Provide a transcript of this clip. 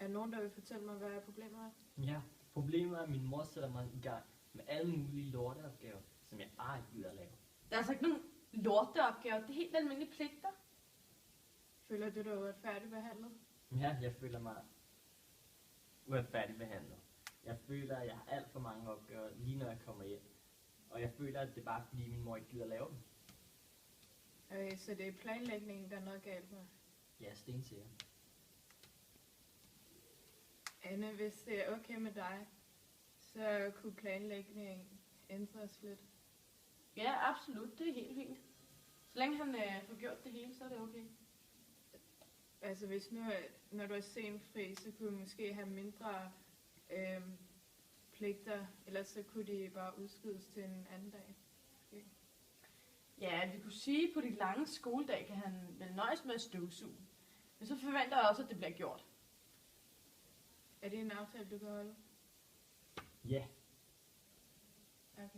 der nogen, der vil fortælle mig, hvad problemet er? Ja, problemet er, at min mor sætter mig i gang med alle mulige lorteopgaver, som jeg bare ikke gider at lave. Der er altså ikke nogen lorteopgaver. Det er helt almindelige pligter. Føler du dig uretfærdigt behandlet? Ja, jeg føler mig uretfærdigt behandlet. Jeg føler, at jeg har alt for mange opgaver, lige når jeg kommer hjem. Og jeg føler, at det er bare fordi min mor ikke gider at lave dem. Okay, så det er planlægningen, der er noget galt med? Ja, stensikker. Anne, hvis det er okay med dig, så kunne planlægningen ændres lidt. Ja, absolut. Det er helt fint. Så længe han får gjort det hele, så er det okay. Altså hvis nu, når du er sent fri, så kunne du måske have mindre pligter, ellers så kunne de bare udskydes til en anden dag. Okay. Ja, vi kunne sige, at på de lange skoledag kan han vel nøjes med at støvsuge. Men så forventer jeg også, at det bliver gjort. Er det en aftale, du kan holde? Ja,